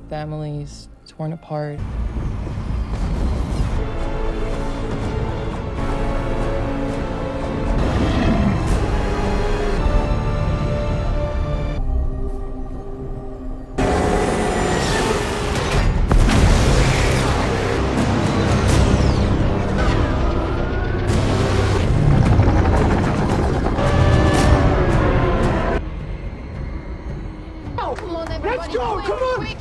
families torn apart. Let's go! Come on!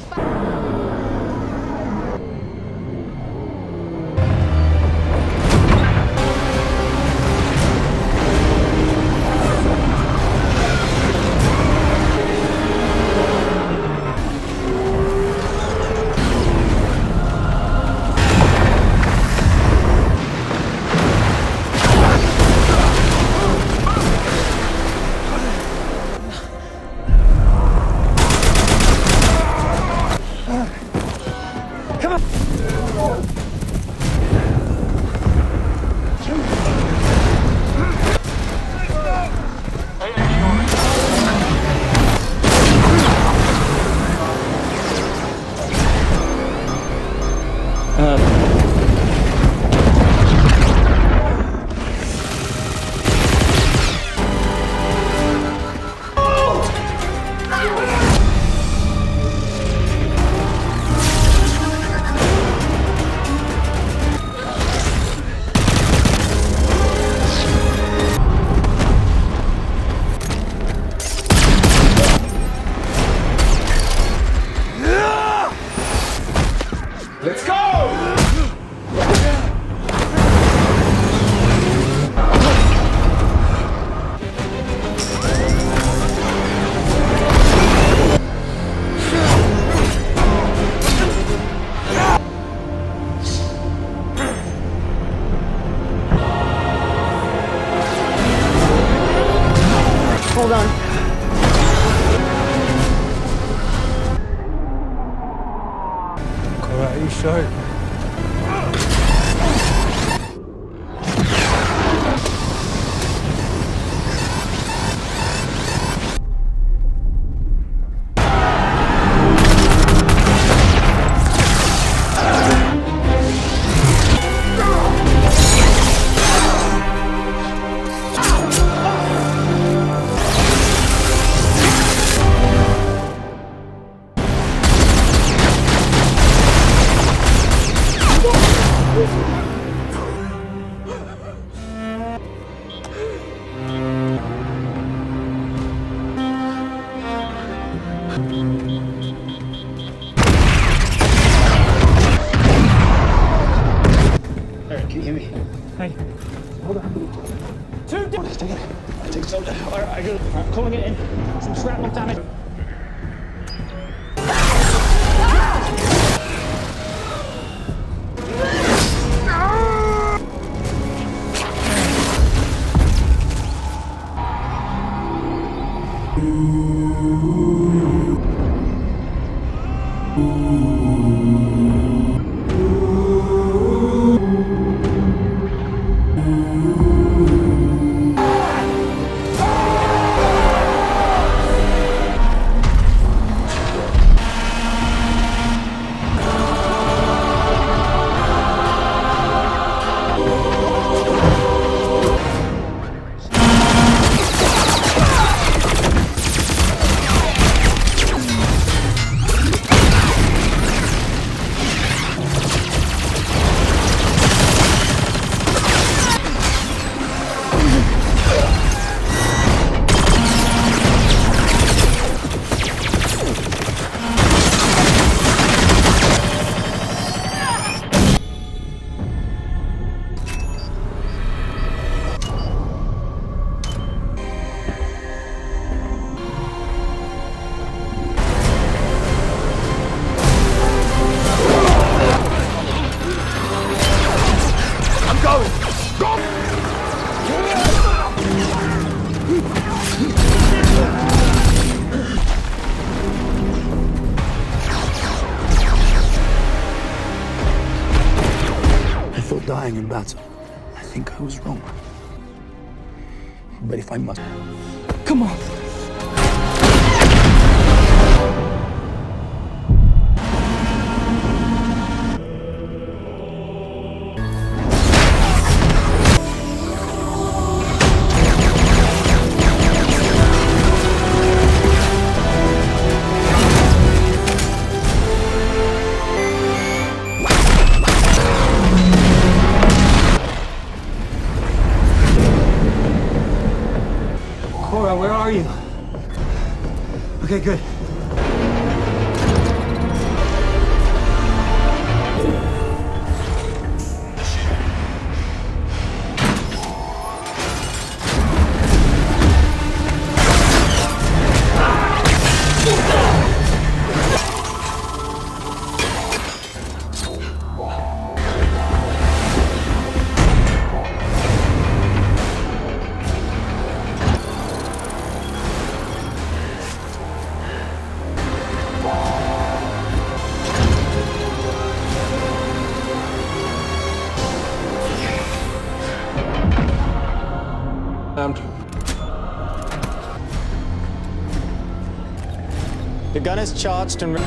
Let's go! Hold on. Kora, are you sure? Eric, can you hear me? Hey, Hold on. Take some. all right, I'm calling it in. Some shrapnel damage. Dying in battle. I think I was wrong. But if I must... Come on. Okay, good. The gun is charged and...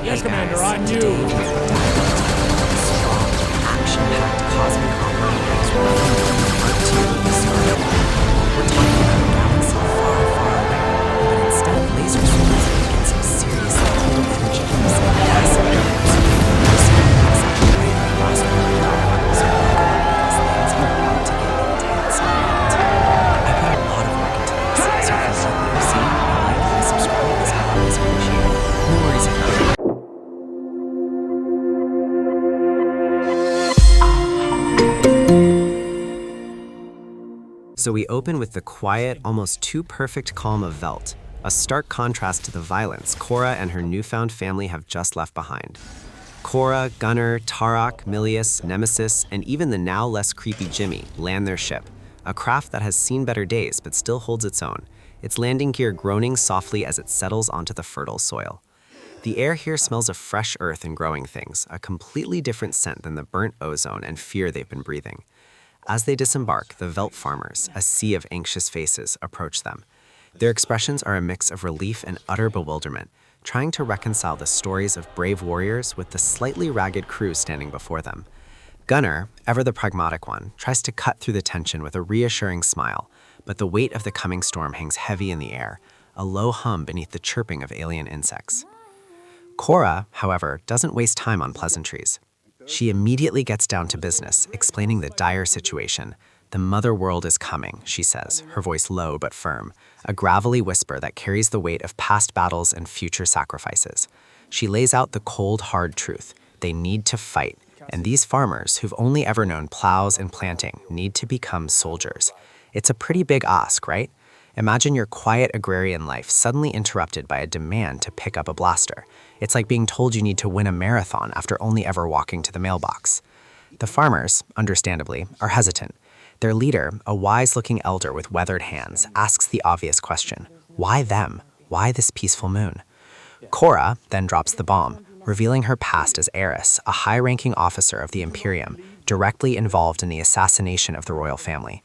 Yes, Commander, on you. Strong, action-packed cosmic opera is welcome to Part 2 of the Scargiver. We're talking about a galaxy far, far away, but instead of laser swords, we get some seriously cool energy from some massive guns. This is exactly right at the last one. So welcome, because things are about to get intense. I put a lot of work into this, so if you like what you see, like and subscribe is always appreciated. No worries about it. So we open with the quiet, almost too perfect calm of Veldt, a stark contrast to the violence Kora and her newfound family have just left behind. Kora, Gunnar, Tarak, Milius, Nemesis, and even the now less creepy Jimmy land their ship, a craft that has seen better days but still holds its own, its landing gear groaning softly as it settles onto the fertile soil. The air here smells of fresh earth and growing things, a completely different scent than the burnt ozone and fear they've been breathing. As they disembark, the Veldt farmers, a sea of anxious faces, approach them. Their expressions are a mix of relief and utter bewilderment, trying to reconcile the stories of brave warriors with the slightly ragged crew standing before them. Gunnar, ever the pragmatic one, tries to cut through the tension with a reassuring smile, but the weight of the coming storm hangs heavy in the air, a low hum beneath the chirping of alien insects. Kora, however, doesn't waste time on pleasantries. She immediately gets down to business, explaining the dire situation. The Motherworld is coming, she says, her voice low but firm, a gravelly whisper that carries the weight of past battles and future sacrifices. She lays out the cold, hard truth. They need to fight, and these farmers, who've only ever known plows and planting, need to become soldiers. It's a pretty big ask, right? Imagine your quiet agrarian life suddenly interrupted by a demand to pick up a blaster. It's like being told you need to win a marathon after only ever walking to the mailbox. The farmers, understandably, are hesitant. Their leader, a wise-looking elder with weathered hands, asks the obvious question. Why them? Why this peaceful moon? Kora then drops the bomb, revealing her past as heiress, a high-ranking officer of the Imperium, directly involved in the assassination of the royal family.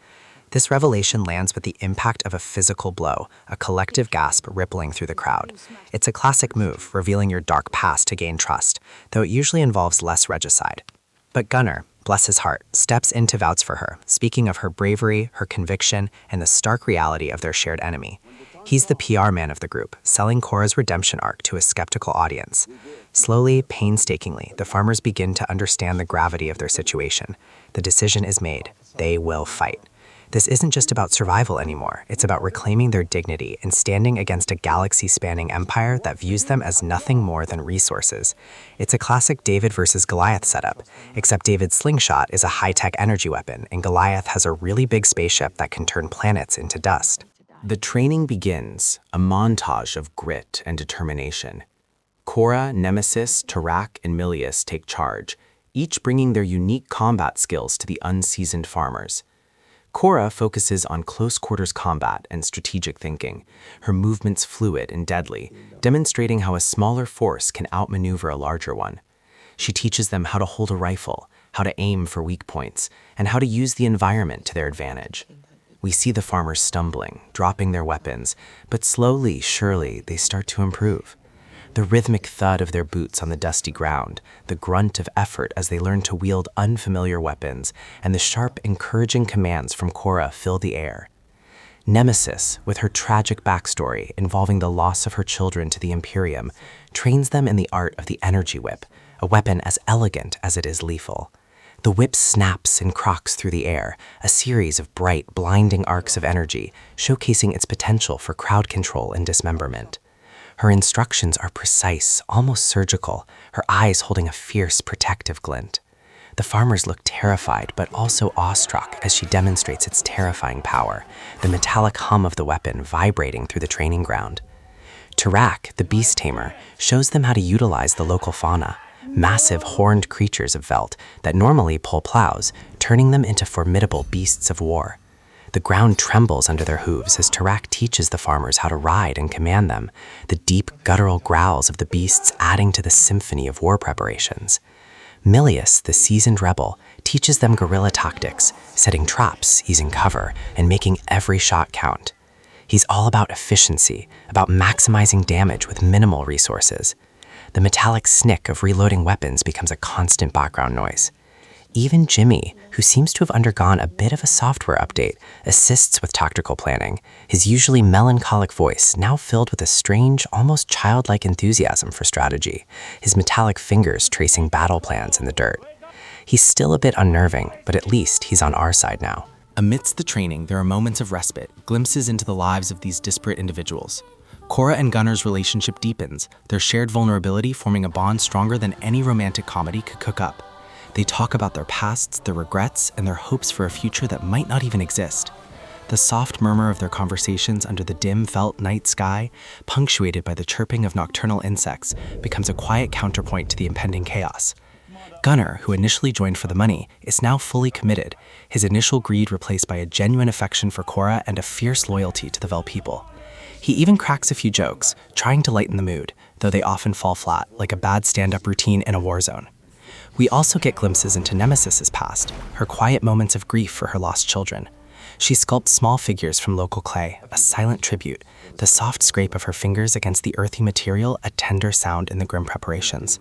This revelation lands with the impact of a physical blow, a collective gasp rippling through the crowd. It's a classic move, revealing your dark past to gain trust, though it usually involves less regicide. But Gunnar, bless his heart, steps in to vouch for her, speaking of her bravery, her conviction, and the stark reality of their shared enemy. He's the PR man of the group, selling Kora's redemption arc to a skeptical audience. Slowly, painstakingly, the farmers begin to understand the gravity of their situation. The decision is made. They will fight. This isn't just about survival anymore. It's about reclaiming their dignity and standing against a galaxy-spanning empire that views them as nothing more than resources. It's a classic David versus Goliath setup, except David's slingshot is a high-tech energy weapon, and Goliath has a really big spaceship that can turn planets into dust. The training begins, a montage of grit and determination. Kora, Nemesis, Tarak, and Milius take charge, each bringing their unique combat skills to the unseasoned farmers. Kora focuses on close-quarters combat and strategic thinking, her movements fluid and deadly, demonstrating how a smaller force can outmaneuver a larger one. She teaches them how to hold a rifle, how to aim for weak points, and how to use the environment to their advantage. We see the farmers stumbling, dropping their weapons, but slowly, surely, they start to improve. The rhythmic thud of their boots on the dusty ground, the grunt of effort as they learn to wield unfamiliar weapons, and the sharp, encouraging commands from Kora fill the air. Nemesis, with her tragic backstory involving the loss of her children to the Imperium, trains them in the art of the energy whip, a weapon as elegant as it is lethal. The whip snaps and crocks through the air, a series of bright, blinding arcs of energy, showcasing its potential for crowd control and dismemberment. Her instructions are precise, almost surgical, her eyes holding a fierce, protective glint. The farmers look terrified, but also awestruck as she demonstrates its terrifying power, the metallic hum of the weapon vibrating through the training ground. Tarak, the beast tamer, shows them how to utilize the local fauna, massive horned creatures of Veldt that normally pull plows, turning them into formidable beasts of war. The ground trembles under their hooves as Tarak teaches the farmers how to ride and command them, the deep guttural growls of the beasts adding to the symphony of war preparations. Milius, the seasoned rebel, teaches them guerrilla tactics, setting traps, easing cover, and making every shot count. He's all about efficiency, about maximizing damage with minimal resources. The metallic snick of reloading weapons becomes a constant background noise. Even Jimmy, who seems to have undergone a bit of a software update, assists with tactical planning, his usually melancholic voice now filled with a strange, almost childlike enthusiasm for strategy, his metallic fingers tracing battle plans in the dirt. He's still a bit unnerving, but at least he's on our side now. Amidst the training, there are moments of respite, glimpses into the lives of these disparate individuals. Kora and Gunner's relationship deepens, their shared vulnerability forming a bond stronger than any romantic comedy could cook up. They talk about their pasts, their regrets, and their hopes for a future that might not even exist. The soft murmur of their conversations under the dim Veldt night sky, punctuated by the chirping of nocturnal insects, becomes a quiet counterpoint to the impending chaos. Gunner, who initially joined for the money, is now fully committed, his initial greed replaced by a genuine affection for Kora and a fierce loyalty to the Veldt people. He even cracks a few jokes, trying to lighten the mood, though they often fall flat, like a bad stand-up routine in a war zone. We also get glimpses into Nemesis's past, her quiet moments of grief for her lost children. She sculpts small figures from local clay, a silent tribute, the soft scrape of her fingers against the earthy material a tender sound in the grim preparations.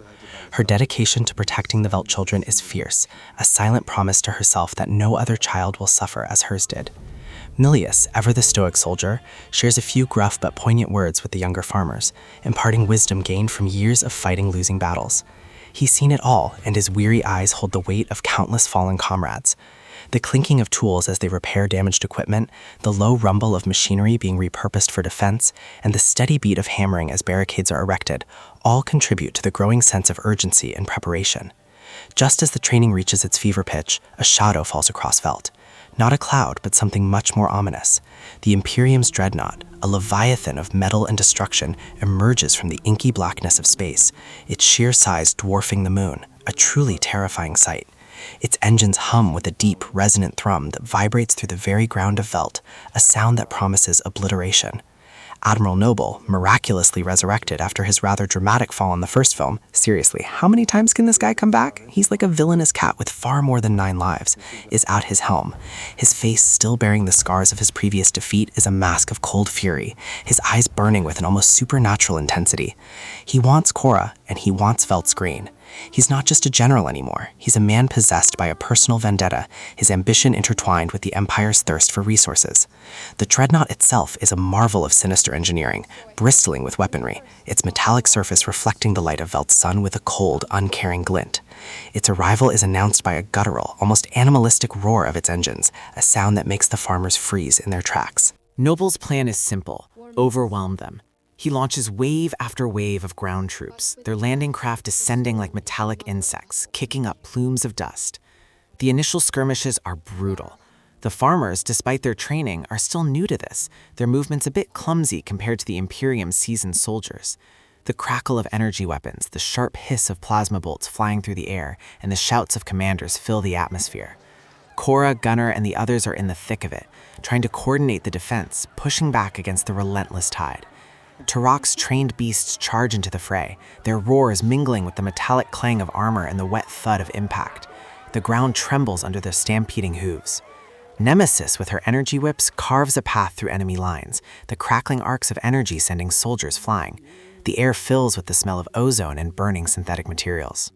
Her dedication to protecting the Veldt children is fierce, a silent promise to herself that no other child will suffer as hers did. Milius, ever the stoic soldier, shares a few gruff but poignant words with the younger farmers, imparting wisdom gained from years of fighting losing battles. He's seen it all, and his weary eyes hold the weight of countless fallen comrades. The clinking of tools as they repair damaged equipment, the low rumble of machinery being repurposed for defense, and the steady beat of hammering as barricades are erected, all contribute to the growing sense of urgency and preparation. Just as the training reaches its fever pitch, a shadow falls across Veldt. Not a cloud, but something much more ominous. The Imperium's dreadnought, a leviathan of metal and destruction, emerges from the inky blackness of space, its sheer size dwarfing the moon, a truly terrifying sight. Its engines hum with a deep, resonant thrum that vibrates through the very ground of Veldt, a sound that promises obliteration. Admiral Noble, miraculously resurrected after his rather dramatic fall in the first film. Seriously, how many times can this guy come back? He's like a villainous cat with far more than 9 lives, is at his helm. His face, still bearing the scars of his previous defeat, is a mask of cold fury, his eyes burning with an almost supernatural intensity. He wants Kora, and he wants Veldt's green. He's not just a general anymore. He's a man possessed by a personal vendetta, his ambition intertwined with the Empire's thirst for resources. The dreadnought itself is a marvel of sinister engineering, bristling with weaponry, its metallic surface reflecting the light of Veldt's sun with a cold, uncaring glint. Its arrival is announced by a guttural, almost animalistic roar of its engines, a sound that makes the farmers freeze in their tracks. Noble's plan is simple: overwhelm them. He launches wave after wave of ground troops, their landing craft descending like metallic insects, kicking up plumes of dust. The initial skirmishes are brutal. The farmers, despite their training, are still new to this, their movements a bit clumsy compared to the Imperium's seasoned soldiers. The crackle of energy weapons, the sharp hiss of plasma bolts flying through the air, and the shouts of commanders fill the atmosphere. Kora, Gunner, and the others are in the thick of it, trying to coordinate the defense, pushing back against the relentless tide. Turok's trained beasts charge into the fray, their roars mingling with the metallic clang of armor and the wet thud of impact. The ground trembles under their stampeding hooves. Nemesis, with her energy whips, carves a path through enemy lines, the crackling arcs of energy sending soldiers flying. The air fills with the smell of ozone and burning synthetic materials.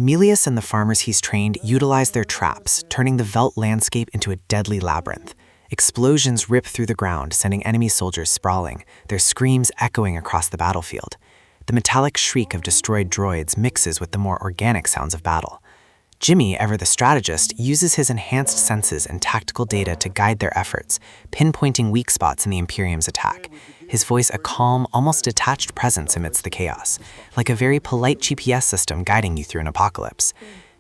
Milius and the farmers he's trained utilize their traps, turning the Veldt landscape into a deadly labyrinth. Explosions rip through the ground, sending enemy soldiers sprawling, their screams echoing across the battlefield. The metallic shriek of destroyed droids mixes with the more organic sounds of battle. Jimmy, ever the strategist, uses his enhanced senses and tactical data to guide their efforts, pinpointing weak spots in the Imperium's attack. His voice a calm, almost detached presence amidst the chaos, like a very polite GPS system guiding you through an apocalypse.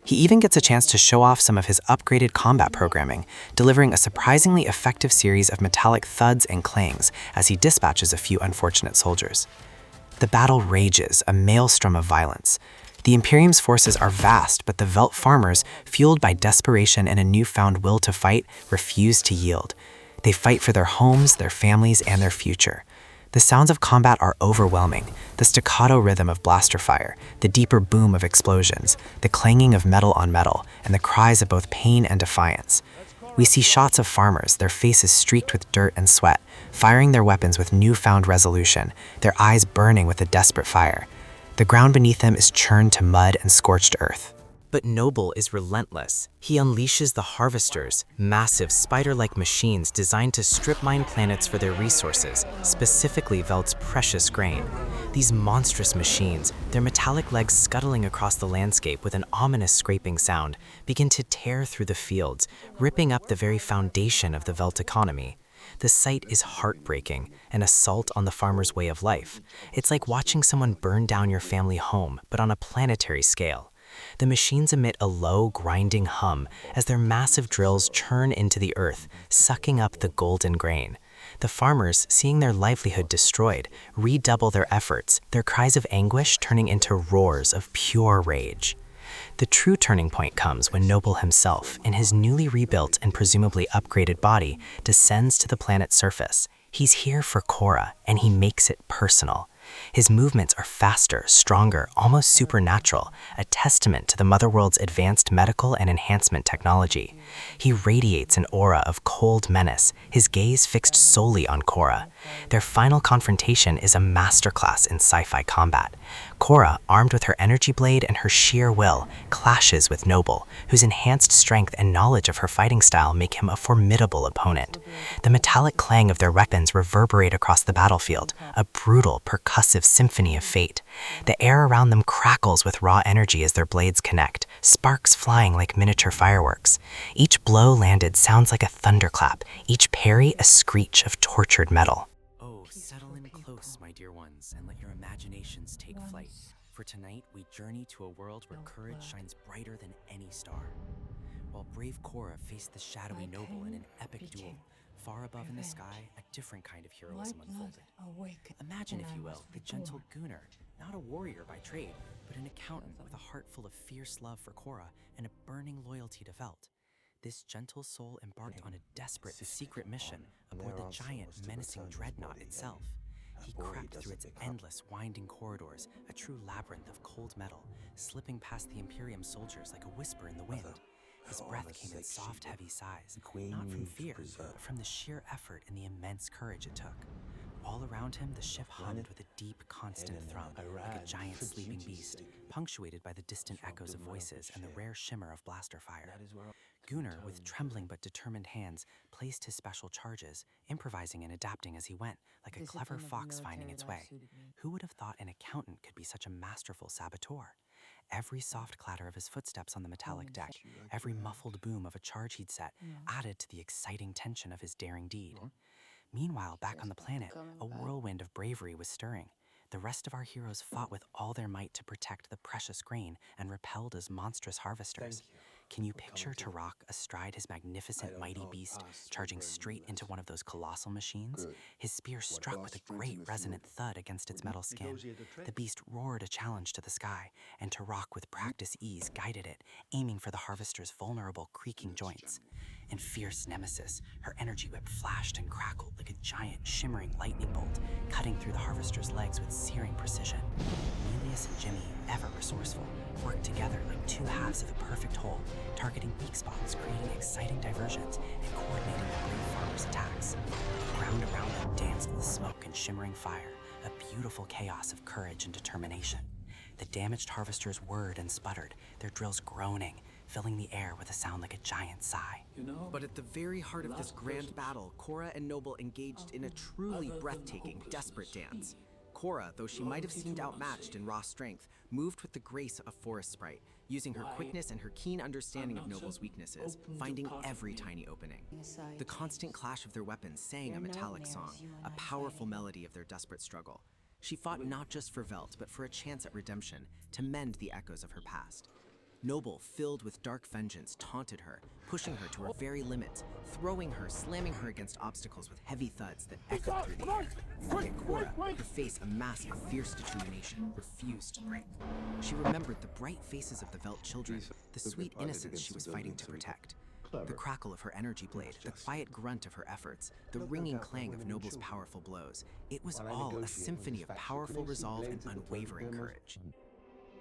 He even gets a chance to show off some of his upgraded combat programming, delivering a surprisingly effective series of metallic thuds and clangs as he dispatches a few unfortunate soldiers. The battle rages, a maelstrom of violence. The Imperium's forces are vast, but the Veldt farmers, fueled by desperation and a newfound will to fight, refuse to yield. They fight for their homes, their families, and their future. The sounds of combat are overwhelming, the staccato rhythm of blaster fire, the deeper boom of explosions, the clanging of metal on metal, and the cries of both pain and defiance. We see shots of farmers, their faces streaked with dirt and sweat, firing their weapons with newfound resolution, their eyes burning with a desperate fire. The ground beneath them is churned to mud and scorched earth. But Noble is relentless. He unleashes the harvesters, massive spider-like machines designed to strip mine planets for their resources, specifically Veldt's precious grain. These monstrous machines, their metallic legs scuttling across the landscape with an ominous scraping sound, begin to tear through the fields, ripping up the very foundation of the Veldt economy. The sight is heartbreaking, an assault on the farmer's way of life. It's like watching someone burn down your family home, but on a planetary scale. The machines emit a low, grinding hum as their massive drills churn into the earth, sucking up the golden grain. The farmers, seeing their livelihood destroyed, redouble their efforts, their cries of anguish turning into roars of pure rage. The true turning point comes when Noble himself, in his newly rebuilt and presumably upgraded body, descends to the planet's surface. He's here for Kora, and he makes it personal. His movements are faster, stronger, almost supernatural, a testament to the Motherworld's advanced medical and enhancement technology. He radiates an aura of cold menace, his gaze fixed solely on Kora. Their final confrontation is a masterclass in sci-fi combat. Kora, armed with her energy blade and her sheer will, clashes with Noble, whose enhanced strength and knowledge of her fighting style make him a formidable opponent. The metallic clang of their weapons reverberate across the battlefield, a brutal, percussive symphony of fate. The air around them crackles with raw energy as their blades connect, sparks flying like miniature fireworks. Each blow landed sounds like a thunderclap, each parry a screech of tortured metal. Oh, settle in close, my dear ones, and let your imaginations take flight. For tonight, we journey to a world where courage shines brighter than any star. While brave Kora faced the shadowy Noble in an epic duel, far above in the sky, a different kind of heroism unfolded. Imagine, if you will, the gentle Gunnar, not a warrior by trade, but an accountant with a heart full of fierce love for Kora and a burning loyalty to Veldt. This gentle soul embarked on a desperate, secret mission aboard the giant, menacing dreadnought itself. He crept through its endless, winding corridors, a true labyrinth of cold metal, slipping past the Imperium soldiers like a whisper in the wind. His breath came in soft, heavy sighs, not from fear, but from the sheer effort and the immense courage it took. All around him, the ship hummed with a deep, constant thrum, like a giant sleeping beast, punctuated by the distant echoes of voices and the rare shimmer of blaster fire. Gunnar, with trembling but determined hands, placed his special charges, improvising and adapting as he went, like a clever fox finding its way. Who would have thought an accountant could be such a masterful saboteur? Every soft clatter of his footsteps on the metallic deck, every muffled boom of a charge he'd set, added to the exciting tension of his daring deed. Meanwhile, back on the planet, a whirlwind of bravery was stirring. The rest of our heroes fought with all their might to protect the precious grain and repelled as monstrous harvesters. Can you picture Turok astride his magnificent mighty beast, charging straight into one of those colossal machines? His spear struck with a great resonant thud against its metal skin. The beast roared a challenge to the sky, and Turok with practice ease guided it, aiming for the harvester's vulnerable, creaking joints. In fierce nemesis, her energy whip flashed and crackled like a giant, shimmering lightning bolt, cutting through the harvester's legs with searing precision. Milius and Jimmy, ever resourceful, worked together like two halves of the perfect whole, targeting weak spots, creating exciting diversions, and coordinating the brave farmers' attacks. The ground around them danced with smoke and shimmering fire, a beautiful chaos of courage and determination. The damaged harvesters whirred and sputtered, their drills groaning, filling the air with a sound like a giant sigh. But at the very heart of this grand battle, Kora and Noble engaged in a truly breathtaking, desperate dance. Kora, though she might have seemed outmatched in raw strength, moved with the grace of a forest sprite, using her quickness and her keen understanding of Noble's weaknesses, finding every tiny opening. The constant clash of their weapons sang a metallic song, a powerful melody of their desperate struggle. She fought not just for Veldt, but for a chance at redemption, to mend the echoes of her past. Noble, filled with dark vengeance, taunted her, pushing her to her very limits, throwing her, slamming her against obstacles with heavy thuds that echoed through the air. Yet Kora, her face a mask of fierce determination, refused to break. She remembered the bright faces of the Veldt children, the sweet innocence she was fighting to protect. The crackle of her energy blade, the quiet grunt of her efforts, the ringing clang of Noble's powerful blows. It was all a symphony of powerful resolve and unwavering courage.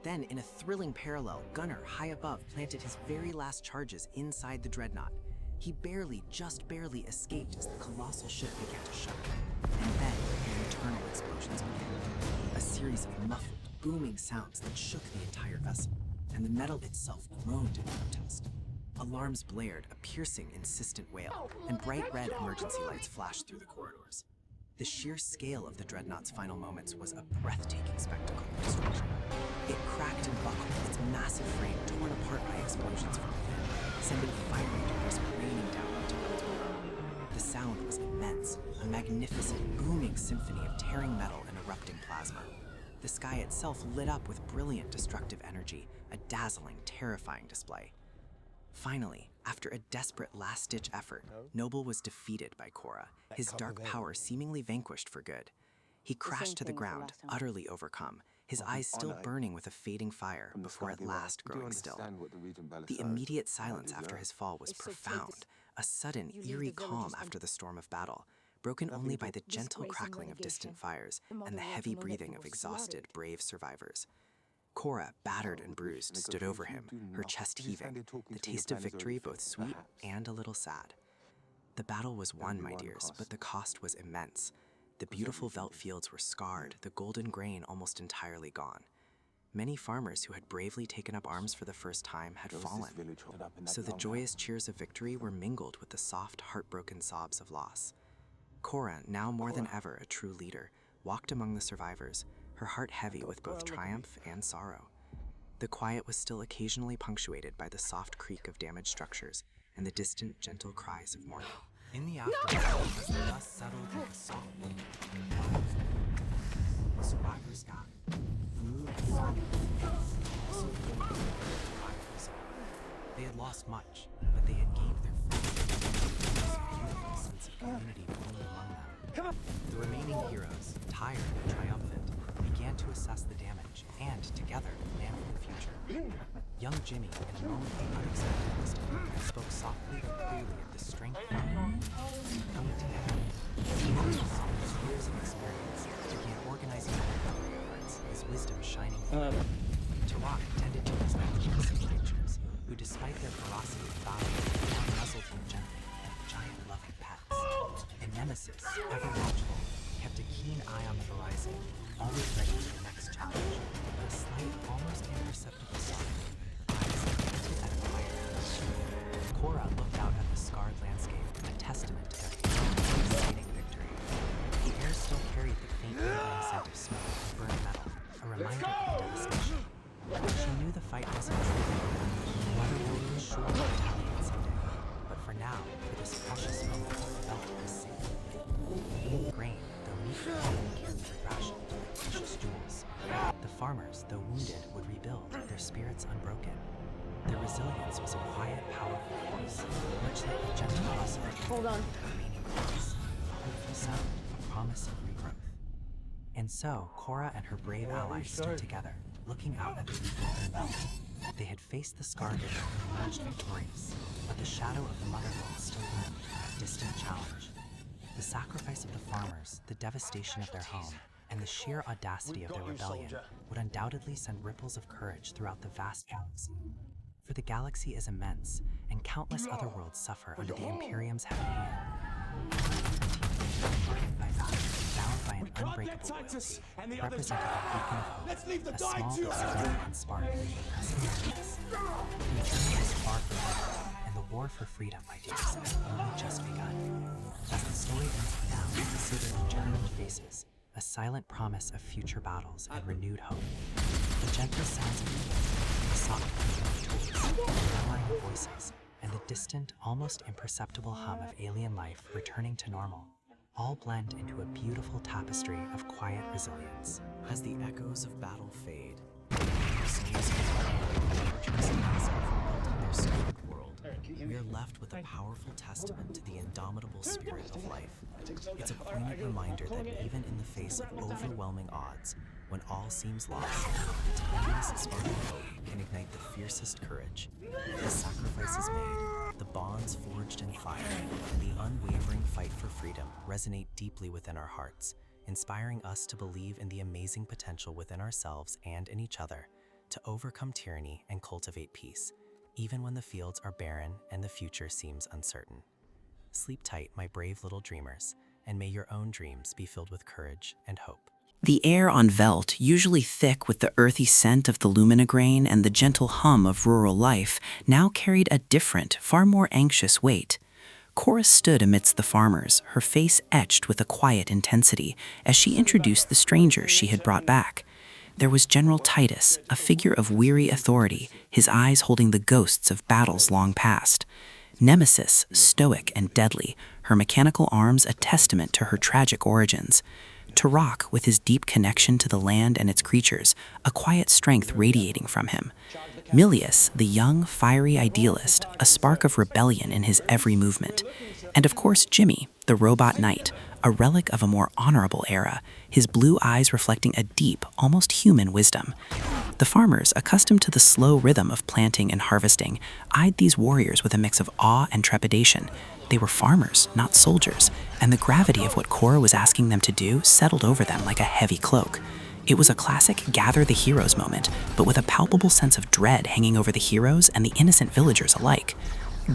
Then, in a thrilling parallel, Gunnar, high above, planted his very last charges inside the dreadnought. He just barely escaped as the colossal ship began to shudder. And then, the eternal explosions began. A series of muffled, booming sounds that shook the entire vessel, and the metal itself groaned in protest. Alarms blared, a piercing, insistent wail, and bright red emergency lights flashed through the corridors. The sheer scale of the dreadnought's final moments was a breathtaking spectacle of destruction. It cracked and buckled, its massive frame torn apart by explosions from within, sending fiery debris raining down onto Veldt below. The sound was immense, a magnificent, booming symphony of tearing metal and erupting plasma. The sky itself lit up with brilliant destructive energy, a dazzling, terrifying display. Finally, after a desperate last-ditch effort, Noble was defeated by Kora, his dark power seemingly vanquished for good. He crashed to the ground, utterly overcome, his eyes still burning with a fading fire before at last growing still. The immediate silence after his fall was profound, a sudden, eerie calm after the storm of battle, broken only by the gentle crackling of distant fires and the heavy breathing of exhausted, brave survivors. Kora, battered and bruised, stood over him, her chest heaving, the taste of victory both sweet and a little sad. The battle was won, my dears, but the cost was immense. The beautiful Veldt fields were scarred, the golden grain almost entirely gone. Many farmers who had bravely taken up arms for the first time had fallen, so the joyous cheers of victory were mingled with the soft, heartbroken sobs of loss. Kora, now more than ever a true leader, walked among the survivors, her heart heavy with both triumph and sorrow. The quiet was still occasionally punctuated by the soft creak of damaged structures and the distant, gentle cries of mourning. In the aftermath, as the dust settled like a soft wind, the survivors got food and also they had lost much, but they had gained their beautiful sense of community born among them. The remaining heroes, tired and triumphant, began to assess the damage and, together, plan for the future. Young Jimmy, in a moment of unexpected wisdom, spoke softly but clearly of the strength coming together. With years of experience, began organizing their efforts, his wisdom shining through. Turok tended to his magnificent creatures, who, despite their ferocity and valor, now nuzzled him gently like giant loving pets. And Nemesis, ever watchful, kept a fight wasn't true. Motherworld was sure to retaliate someday, but for now, for this precious moment, Veldt was safe. Grain, though meat would be rationed like precious jewels. The farmers, though wounded, would rebuild, their spirits unbroken. Their resilience was a quiet, powerful force, much like the gentle hustle of Hold on. remaining grace, a hopeful sound, a promise of regrowth. And so, Kora and her brave allies stood together, looking out at the people of Veldt. They had faced the Scargiver and emerged victorious, but the shadow of the Motherworld still loomed, a distant challenge. The sacrifice of the farmers, the devastation of their home, and the sheer audacity of their rebellion would undoubtedly send ripples of courage throughout the vast galaxy. For the galaxy is immense, and countless other worlds suffer under the Imperium's heavy hand. By battle, bound by an unbreakable loyalty, represented a beacon of hope, a small but significant spark pressing onwards. The journey is far from over, and the war for freedom, my dears, has only just begun. As the story ends now, we see their determined faces, a silent promise of future battles and renewed hope. The gentle sounds of the wind, the soft clicking of tools, the murmuring of voices, and the distant, almost imperceptible hum of alien life returning to normal, all blend into a beautiful tapestry of quiet resilience. As the echoes of battle fade, the souls of the fortress and massive rebuilding their sacred world, we are left with a powerful testament to the indomitable spirit of life. It's a poignant reminder that even in the face of overwhelming odds, when all seems lost, the tiniest spark of hope can ignite the fiercest courage. The sacrifices made, the bonds forged in fire, and the unwavering fight for freedom resonate deeply within our hearts, inspiring us to believe in the amazing potential within ourselves and in each other to overcome tyranny and cultivate peace, even when the fields are barren and the future seems uncertain. Sleep tight, my brave little dreamers, and may your own dreams be filled with courage and hope. The air on Veldt, usually thick with the earthy scent of the lumina grain and the gentle hum of rural life, now carried a different, far more anxious weight. Kora stood amidst the farmers, her face etched with a quiet intensity, as she introduced the strangers she had brought back. There was General Titus, a figure of weary authority, his eyes holding the ghosts of battles long past. Nemesis, stoic and deadly, her mechanical arms a testament to her tragic origins. Turok, with his deep connection to the land and its creatures, a quiet strength radiating from him. Milius, the young, fiery idealist, a spark of rebellion in his every movement. And of course Jimmy, the robot knight, a relic of a more honorable era, his blue eyes reflecting a deep, almost human wisdom. The farmers, accustomed to the slow rhythm of planting and harvesting, eyed these warriors with a mix of awe and trepidation. They were farmers, not soldiers, and the gravity of what Kora was asking them to do settled over them like a heavy cloak. It was a classic gather the heroes moment, but with a palpable sense of dread hanging over the heroes and the innocent villagers alike.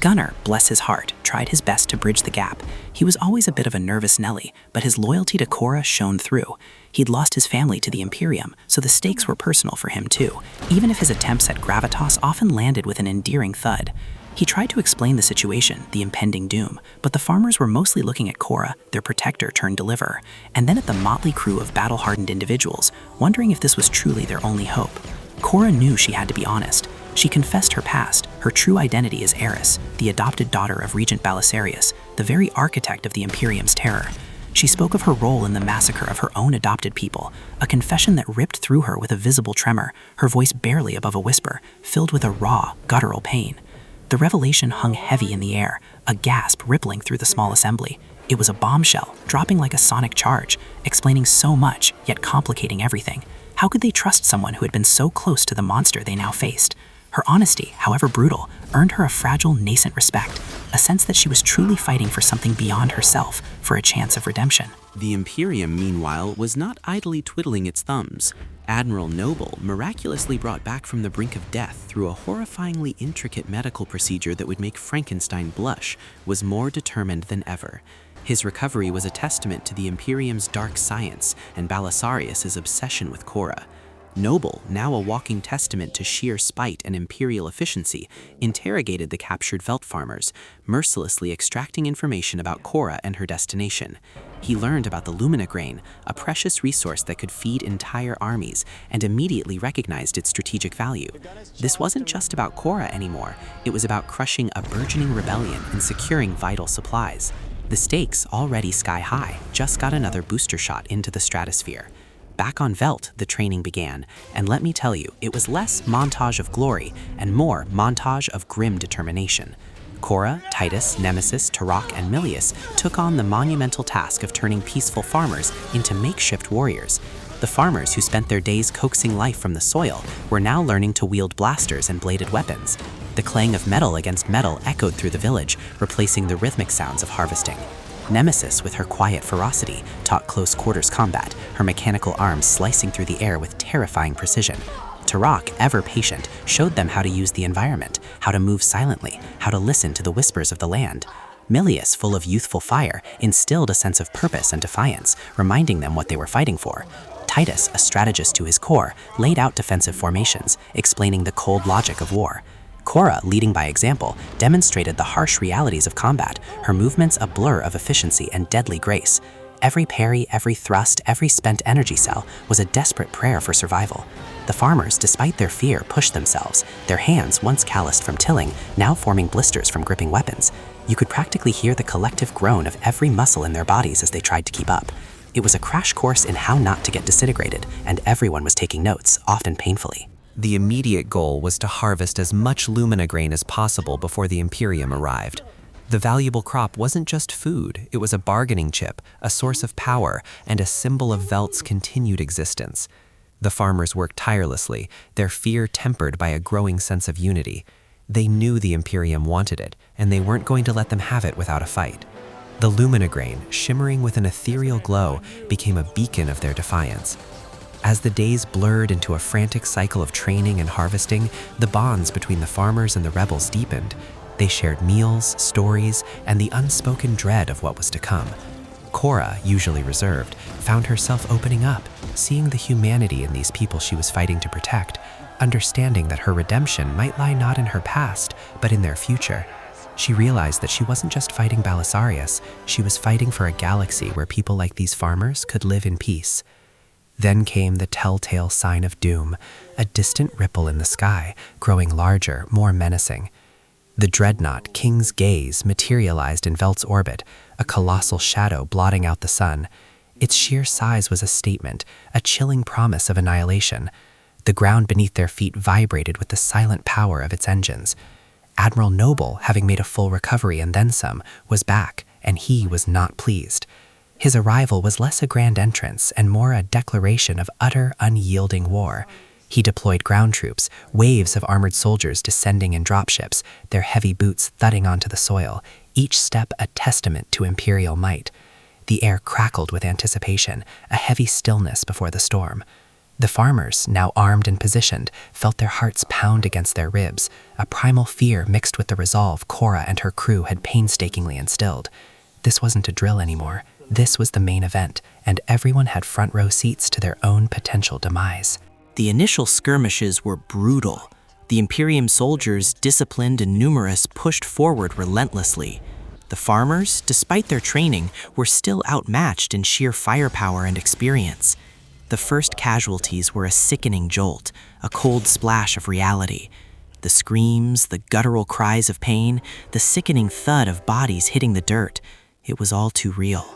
Gunnar, bless his heart, tried his best to bridge the gap. He was always a bit of a nervous Nelly, but his loyalty to Kora shone through. He'd lost his family to the Imperium, so the stakes were personal for him too, even if his attempts at gravitas often landed with an endearing thud. He tried to explain the situation, the impending doom, but the farmers were mostly looking at Kora, their protector turned deliverer, and then at the motley crew of battle-hardened individuals, wondering if this was truly their only hope. Kora knew she had to be honest. She confessed her past, her true identity as Eris, the adopted daughter of Regent Belisarius, the very architect of the Imperium's terror. She spoke of her role in the massacre of her own adopted people, a confession that ripped through her with a visible tremor, her voice barely above a whisper, filled with a raw, guttural pain. The revelation hung heavy in the air, a gasp rippling through the small assembly. It was a bombshell, dropping like a sonic charge, explaining so much, yet complicating everything. How could they trust someone who had been so close to the monster they now faced? Her honesty, however brutal, earned her a fragile, nascent respect, a sense that she was truly fighting for something beyond herself, for a chance of redemption. The Imperium, meanwhile, was not idly twiddling its thumbs. Admiral Noble, miraculously brought back from the brink of death through a horrifyingly intricate medical procedure that would make Frankenstein blush, was more determined than ever. His recovery was a testament to the Imperium's dark science and Belisarius' obsession with Kora. Noble, now a walking testament to sheer spite and imperial efficiency, interrogated the captured Veldt farmers, mercilessly extracting information about Kora and her destination. He learned about the Lumina grain, a precious resource that could feed entire armies, and immediately recognized its strategic value. This wasn't just about Kora anymore, it was about crushing a burgeoning rebellion and securing vital supplies. The stakes, already sky high, just got another booster shot into the stratosphere. Back on Veldt, the training began, and let me tell you, it was less montage of glory and more montage of grim determination. Kora, Titus, Nemesis, Turok, and Milius took on the monumental task of turning peaceful farmers into makeshift warriors. The farmers who spent their days coaxing life from the soil were now learning to wield blasters and bladed weapons. The clang of metal against metal echoed through the village, replacing the rhythmic sounds of harvesting. Nemesis, with her quiet ferocity, taught close-quarters combat, her mechanical arms slicing through the air with terrifying precision. Turok, ever patient, showed them how to use the environment, how to move silently, how to listen to the whispers of the land. Milius, full of youthful fire, instilled a sense of purpose and defiance, reminding them what they were fighting for. Titus, a strategist to his core, laid out defensive formations, explaining the cold logic of war. Kora, leading by example, demonstrated the harsh realities of combat, her movements a blur of efficiency and deadly grace. Every parry, every thrust, every spent energy cell was a desperate prayer for survival. The farmers, despite their fear, pushed themselves, their hands, once calloused from tilling, now forming blisters from gripping weapons. You could practically hear the collective groan of every muscle in their bodies as they tried to keep up. It was a crash course in how not to get disintegrated, and everyone was taking notes, often painfully. The immediate goal was to harvest as much Lumina grain as possible before the Imperium arrived. The valuable crop wasn't just food, it was a bargaining chip, a source of power, and a symbol of Veldt's continued existence. The farmers worked tirelessly, their fear tempered by a growing sense of unity. They knew the Imperium wanted it, and they weren't going to let them have it without a fight. The Lumina grain, shimmering with an ethereal glow, became a beacon of their defiance. As the days blurred into a frantic cycle of training and harvesting, the bonds between the farmers and the rebels deepened. They shared meals, stories, and the unspoken dread of what was to come. Kora, usually reserved, found herself opening up, seeing the humanity in these people she was fighting to protect, understanding that her redemption might lie not in her past, but in their future. She realized that she wasn't just fighting Belisarius, she was fighting for a galaxy where people like these farmers could live in peace. Then came the telltale sign of doom, a distant ripple in the sky, growing larger, more menacing. The dreadnought King's Gaze materialized in Veldt's orbit, a colossal shadow blotting out the sun. Its sheer size was a statement, a chilling promise of annihilation. The ground beneath their feet vibrated with the silent power of its engines. Admiral Noble, having made a full recovery and then some, was back, and he was not pleased. His arrival was less a grand entrance and more a declaration of utter, unyielding war. He deployed ground troops, waves of armored soldiers descending in dropships, their heavy boots thudding onto the soil, each step a testament to imperial might. The air crackled with anticipation, a heavy stillness before the storm. The farmers, now armed and positioned, felt their hearts pound against their ribs, a primal fear mixed with the resolve Kora and her crew had painstakingly instilled. This wasn't a drill anymore. This was the main event, and everyone had front-row seats to their own potential demise. The initial skirmishes were brutal. The Imperium soldiers, disciplined and numerous, pushed forward relentlessly. The farmers, despite their training, were still outmatched in sheer firepower and experience. The first casualties were a sickening jolt, a cold splash of reality. The screams, the guttural cries of pain, the sickening thud of bodies hitting the dirt. It was all too real.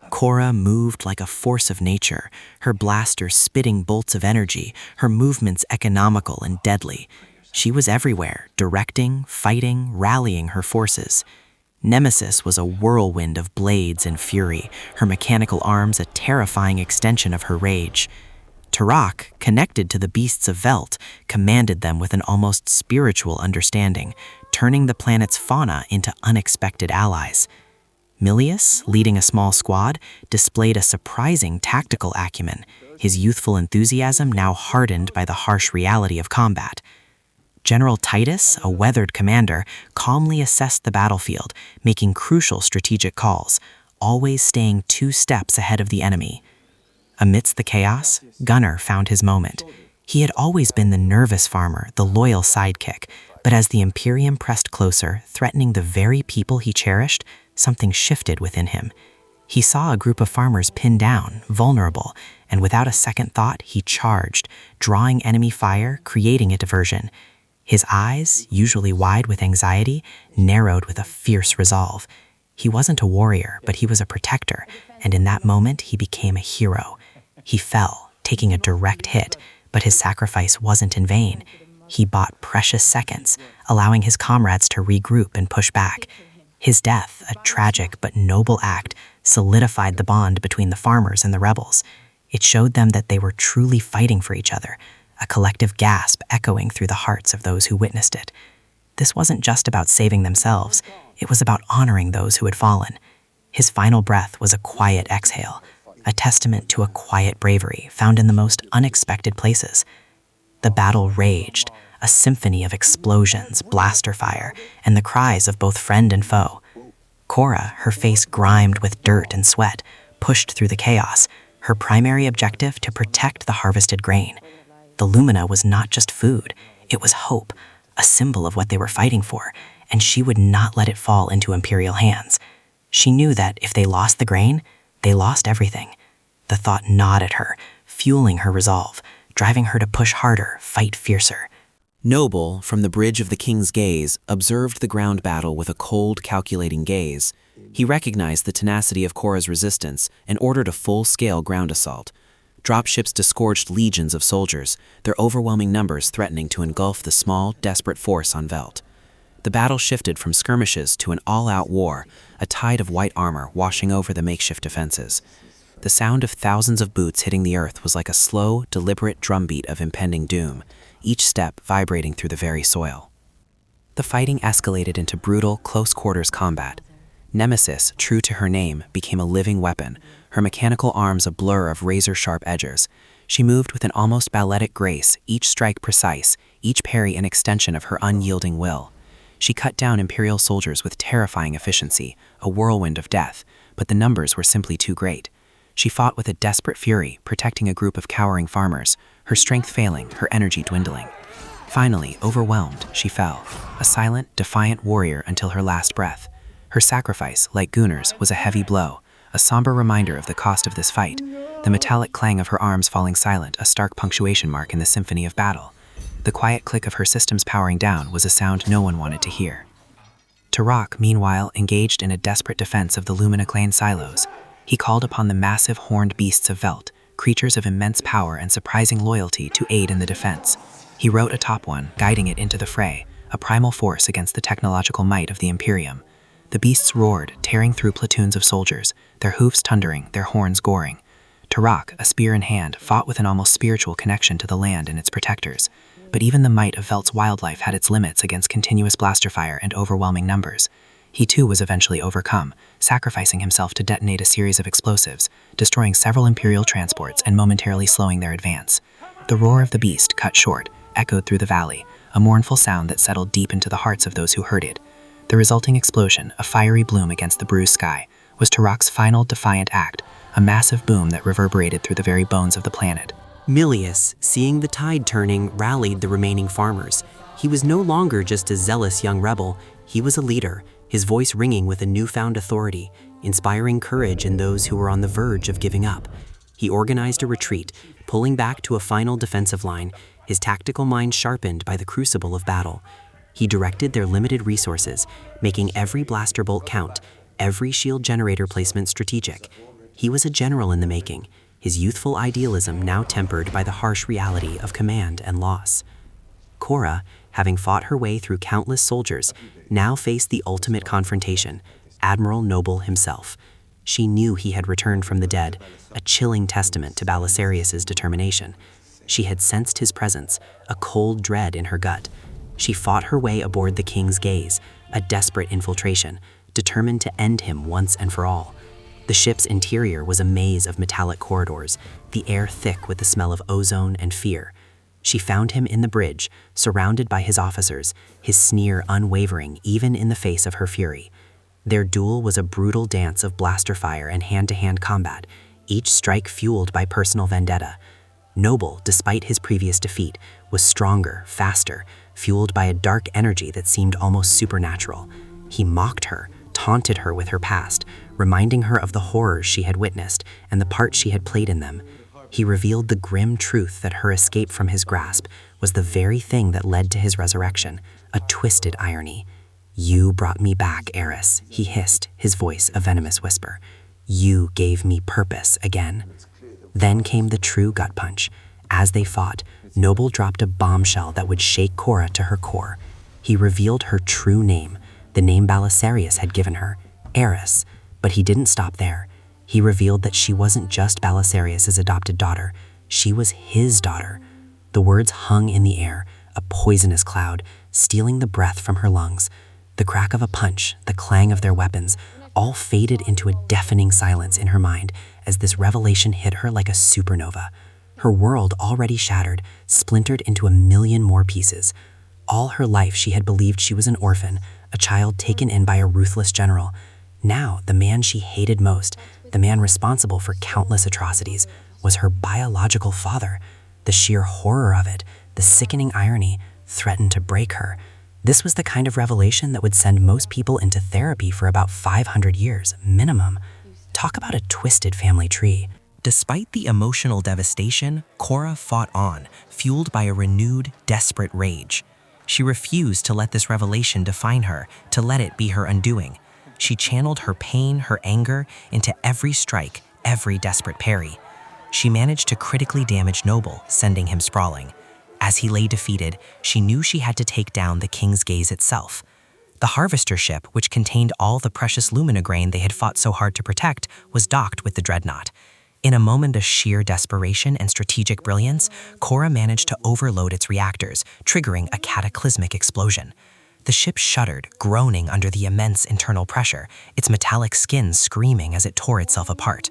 Kora moved like a force of nature, her blaster spitting bolts of energy, her movements economical and deadly. She was everywhere, directing, fighting, rallying her forces. Nemesis was a whirlwind of blades and fury, her mechanical arms a terrifying extension of her rage. Turok, connected to the beasts of Veldt, commanded them with an almost spiritual understanding, turning the planet's fauna into unexpected allies. Milius, leading a small squad, displayed a surprising tactical acumen, his youthful enthusiasm now hardened by the harsh reality of combat. General Titus, a weathered commander, calmly assessed the battlefield, making crucial strategic calls, always staying 2 steps ahead of the enemy. Amidst the chaos, Gunnar found his moment. He had always been the nervous farmer, the loyal sidekick, but as the Imperium pressed closer, threatening the very people he cherished, something shifted within him. He saw a group of farmers pinned down, vulnerable, and without a second thought, he charged, drawing enemy fire, creating a diversion. His eyes, usually wide with anxiety, narrowed with a fierce resolve. He wasn't a warrior, but he was a protector, and in that moment, he became a hero. He fell, taking a direct hit, but his sacrifice wasn't in vain. He bought precious seconds, allowing his comrades to regroup and push back. His death, a tragic but noble act, solidified the bond between the farmers and the rebels. It showed them that they were truly fighting for each other, a collective gasp echoing through the hearts of those who witnessed it. This wasn't just about saving themselves, it was about honoring those who had fallen. His final breath was a quiet exhale, a testament to a quiet bravery found in the most unexpected places. The battle raged, a symphony of explosions, blaster fire, and the cries of both friend and foe. Kora, her face grimed with dirt and sweat, pushed through the chaos, her primary objective to protect the harvested grain. The Lumina was not just food, it was hope, a symbol of what they were fighting for, and she would not let it fall into Imperial hands. She knew that if they lost the grain, they lost everything. The thought gnawed at her, fueling her resolve, driving her to push harder, fight fiercer. Noble, from the bridge of the king's gaze, observed the ground battle with a cold, calculating gaze. He recognized the tenacity of Kora's resistance and ordered a full-scale ground assault. Dropships disgorged legions of soldiers, their overwhelming numbers threatening to engulf the small, desperate force on Veldt. The battle shifted from skirmishes to an all-out war, a tide of white armor washing over the makeshift defenses. The sound of thousands of boots hitting the earth was like a slow, deliberate drumbeat of impending doom, each step vibrating through the very soil. The fighting escalated into brutal, close-quarters combat. Nemesis, true to her name, became a living weapon, her mechanical arms a blur of razor-sharp edges. She moved with an almost balletic grace, each strike precise, each parry an extension of her unyielding will. She cut down Imperial soldiers with terrifying efficiency, a whirlwind of death, but the numbers were simply too great. She fought with a desperate fury, protecting a group of cowering farmers, her strength failing, her energy dwindling. Finally, overwhelmed, she fell, a silent, defiant warrior until her last breath. Her sacrifice, like Gunnar's, was a heavy blow, a somber reminder of the cost of this fight, the metallic clang of her arms falling silent, a stark punctuation mark in the symphony of battle. The quiet click of her systems powering down was a sound no one wanted to hear. Turok, meanwhile, engaged in a desperate defense of the Lumina clan silos. He called upon the massive horned beasts of Veldt, creatures of immense power and surprising loyalty, to aid in the defense. He wrote atop one, guiding it into the fray, a primal force against the technological might of the Imperium. The beasts roared, tearing through platoons of soldiers, their hoofs thundering, their horns goring. Turok, a spear in hand, fought with an almost spiritual connection to the land and its protectors. But even the might of Veldt's wildlife had its limits against continuous blaster fire and overwhelming numbers. He too was eventually overcome, sacrificing himself to detonate a series of explosives, destroying several Imperial transports and momentarily slowing their advance. The roar of the beast, cut short, echoed through the valley, a mournful sound that settled deep into the hearts of those who heard it. The resulting explosion, a fiery bloom against the bruised sky, was Turok's final defiant act, a massive boom that reverberated through the very bones of the planet. Milius, seeing the tide turning, rallied the remaining farmers. He was no longer just a zealous young rebel, he was a leader, his voice ringing with a newfound authority, inspiring courage in those who were on the verge of giving up. He organized a retreat, pulling back to a final defensive line, his tactical mind sharpened by the crucible of battle. He directed their limited resources, making every blaster bolt count, every shield generator placement strategic. He was a general in the making, his youthful idealism now tempered by the harsh reality of command and loss. Kora, having fought her way through countless soldiers, now faced the ultimate confrontation, Admiral Noble himself. She knew he had returned from the dead, a chilling testament to Belisarius's determination. She had sensed his presence, a cold dread in her gut. She fought her way aboard the king's gaze, a desperate infiltration, determined to end him once and for all. The ship's interior was a maze of metallic corridors, the air thick with the smell of ozone and fear. She found him in the bridge, surrounded by his officers, his sneer unwavering even in the face of her fury. Their duel was a brutal dance of blaster fire and hand-to-hand combat, each strike fueled by personal vendetta. Noble, despite his previous defeat, was stronger, faster, fueled by a dark energy that seemed almost supernatural. He mocked her, taunted her with her past, reminding her of the horrors she had witnessed and the part she had played in them. He revealed the grim truth that her escape from his grasp was the very thing that led to his resurrection, a twisted irony. "You brought me back, Eris," he hissed, his voice a venomous whisper. "You gave me purpose again." Then came the true gut punch. As they fought, Noble dropped a bombshell that would shake Kora to her core. He revealed her true name, the name Belisarius had given her, Eris. But he didn't stop there. He revealed that she wasn't just Belisarius' adopted daughter, she was his daughter. The words hung in the air, a poisonous cloud, stealing the breath from her lungs. The crack of a punch, the clang of their weapons, all faded into a deafening silence in her mind as this revelation hit her like a supernova. Her world already shattered, splintered into a million more pieces. All her life she had believed she was an orphan, a child taken in by a ruthless general. Now, the man she hated most, the man responsible for countless atrocities, was her biological father. The sheer horror of it, the sickening irony, threatened to break her. This was the kind of revelation that would send most people into therapy for about 500 years, minimum. Talk about a twisted family tree. Despite the emotional devastation, Kora fought on, fueled by a renewed, desperate rage. She refused to let this revelation define her, to let it be her undoing. She channeled her pain, her anger, into every strike, every desperate parry. She managed to critically damage Noble, sending him sprawling. As he lay defeated, she knew she had to take down the King's Gaze itself. The harvester ship, which contained all the precious Lumina grain they had fought so hard to protect, was docked with the dreadnought. In a moment of sheer desperation and strategic brilliance, Kora managed to overload its reactors, triggering a cataclysmic explosion. The ship shuddered, groaning under the immense internal pressure, its metallic skin screaming as it tore itself apart.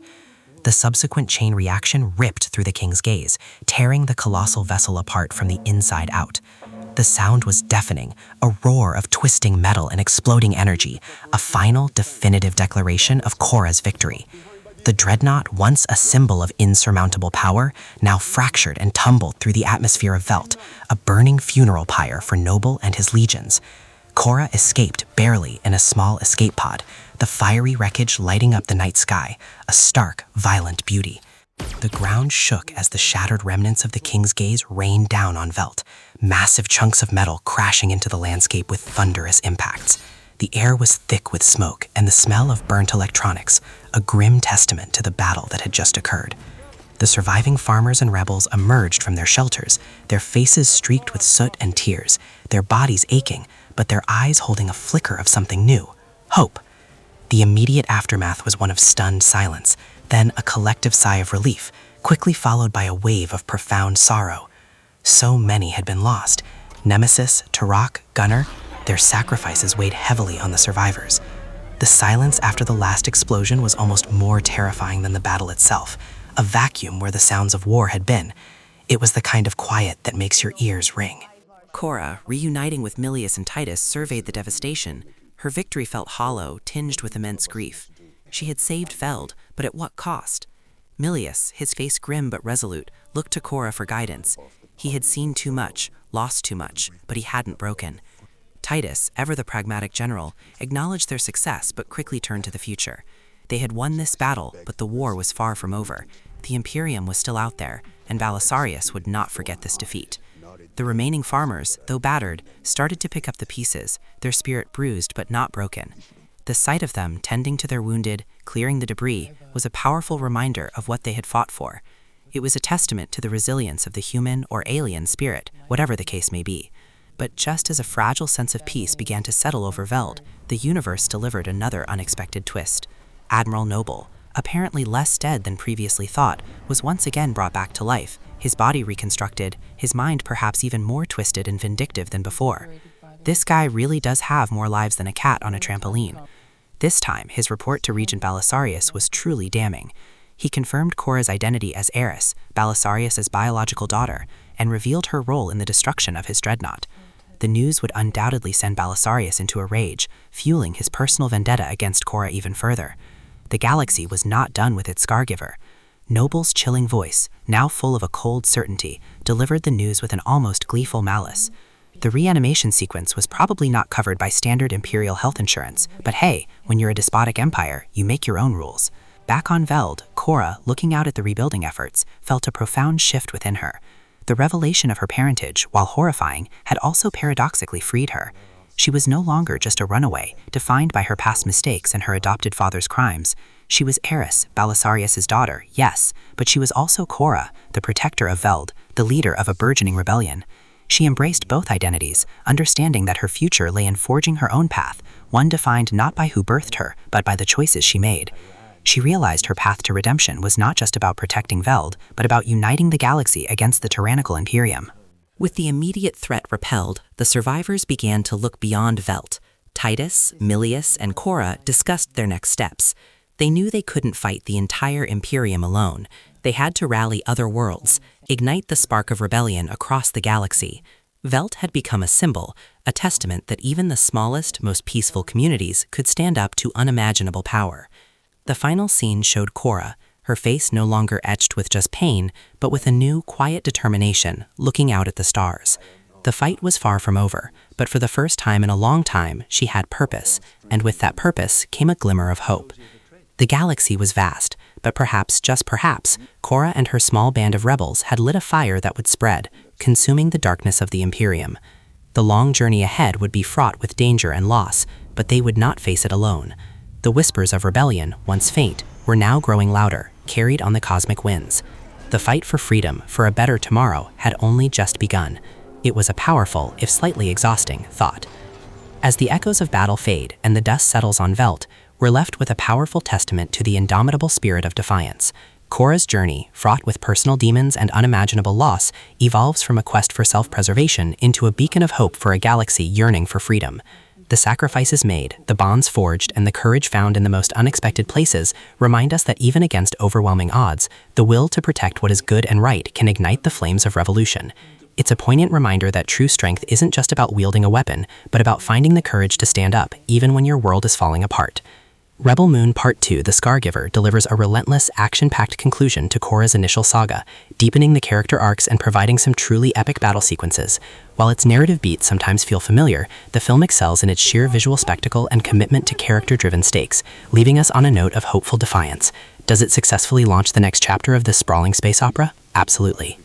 The subsequent chain reaction ripped through the King's Gaze, tearing the colossal vessel apart from the inside out. The sound was deafening, a roar of twisting metal and exploding energy, a final, definitive declaration of Kora's victory. The dreadnought, once a symbol of insurmountable power, now fractured and tumbled through the atmosphere of Veldt, a burning funeral pyre for Noble and his legions. Kora escaped barely in a small escape pod, the fiery wreckage lighting up the night sky, a stark, violent beauty. The ground shook as the shattered remnants of the King's Gaze rained down on Veldt, massive chunks of metal crashing into the landscape with thunderous impacts. The air was thick with smoke and the smell of burnt electronics, a grim testament to the battle that had just occurred. The surviving farmers and rebels emerged from their shelters, their faces streaked with soot and tears, their bodies aching, but their eyes holding a flicker of something new, hope. The immediate aftermath was one of stunned silence, then a collective sigh of relief, quickly followed by a wave of profound sorrow. So many had been lost. Nemesis, Turok, Gunner, their sacrifices weighed heavily on the survivors. The silence after the last explosion was almost more terrifying than the battle itself, a vacuum where the sounds of war had been. It was the kind of quiet that makes your ears ring. Kora, reuniting with Milius and Titus, surveyed the devastation. Her victory felt hollow, tinged with immense grief. She had saved Veldt, but at what cost? Milius, his face grim but resolute, looked to Kora for guidance. He had seen too much, lost too much, but he hadn't broken. Titus, ever the pragmatic general, acknowledged their success but quickly turned to the future. They had won this battle, but the war was far from over. The Imperium was still out there, and Belisarius would not forget this defeat. The remaining farmers, though battered, started to pick up the pieces, their spirit bruised but not broken. The sight of them tending to their wounded, clearing the debris, was a powerful reminder of what they had fought for. It was a testament to the resilience of the human or alien spirit, whatever the case may be. But just as a fragile sense of peace began to settle over Veldt, the universe delivered another unexpected twist. Admiral Noble, apparently less dead than previously thought, was once again brought back to life, his body reconstructed, his mind perhaps even more twisted and vindictive than before. This guy really does have more lives than a cat on a trampoline. This time, his report to Regent Belisarius was truly damning. He confirmed Kora's identity as Eris, Belisarius' biological daughter, and revealed her role in the destruction of his dreadnought. The news would undoubtedly send Belisarius into a rage, fueling his personal vendetta against Kora even further. The galaxy was not done with its Scargiver. Noble's chilling voice, now full of a cold certainty, delivered the news with an almost gleeful malice. The reanimation sequence was probably not covered by standard Imperial health insurance, but hey, when you're a despotic empire, you make your own rules. Back on Veldt, Kora, looking out at the rebuilding efforts, felt a profound shift within her. The revelation of her parentage, while horrifying, had also paradoxically freed her. She was no longer just a runaway, defined by her past mistakes and her adopted father's crimes. She was Eris, Belisarius' daughter, yes, but she was also Kora, the protector of Veldt, the leader of a burgeoning rebellion. She embraced both identities, understanding that her future lay in forging her own path, one defined not by who birthed her, but by the choices she made. She realized her path to redemption was not just about protecting Veldt, but about uniting the galaxy against the tyrannical Imperium. With the immediate threat repelled, the survivors began to look beyond Veldt. Titus, Milius, and Kora discussed their next steps. They knew they couldn't fight the entire Imperium alone. They had to rally other worlds, ignite the spark of rebellion across the galaxy. Veldt had become a symbol, a testament that even the smallest, most peaceful communities could stand up to unimaginable power. The final scene showed Kora, her face no longer etched with just pain, but with a new, quiet determination, looking out at the stars. The fight was far from over, but for the first time in a long time, she had purpose, and with that purpose came a glimmer of hope. The galaxy was vast, but perhaps, just perhaps, Kora and her small band of rebels had lit a fire that would spread, consuming the darkness of the Imperium. The long journey ahead would be fraught with danger and loss, but they would not face it alone. The whispers of rebellion, once faint, were now growing louder, carried on the cosmic winds. The fight for freedom, for a better tomorrow, had only just begun. It was a powerful, if slightly exhausting, thought. As the echoes of battle fade and the dust settles on Veldt, we're left with a powerful testament to the indomitable spirit of defiance. Kora's journey, fraught with personal demons and unimaginable loss, evolves from a quest for self-preservation into a beacon of hope for a galaxy yearning for freedom. The sacrifices made, the bonds forged, and the courage found in the most unexpected places remind us that even against overwhelming odds, the will to protect what is good and right can ignite the flames of revolution. It's a poignant reminder that true strength isn't just about wielding a weapon, but about finding the courage to stand up, even when your world is falling apart. Rebel Moon Part 2, The Scargiver, delivers a relentless, action-packed conclusion to Kora's initial saga, deepening the character arcs and providing some truly epic battle sequences. While its narrative beats sometimes feel familiar, the film excels in its sheer visual spectacle and commitment to character-driven stakes, leaving us on a note of hopeful defiance. Does it successfully launch the next chapter of this sprawling space opera? Absolutely.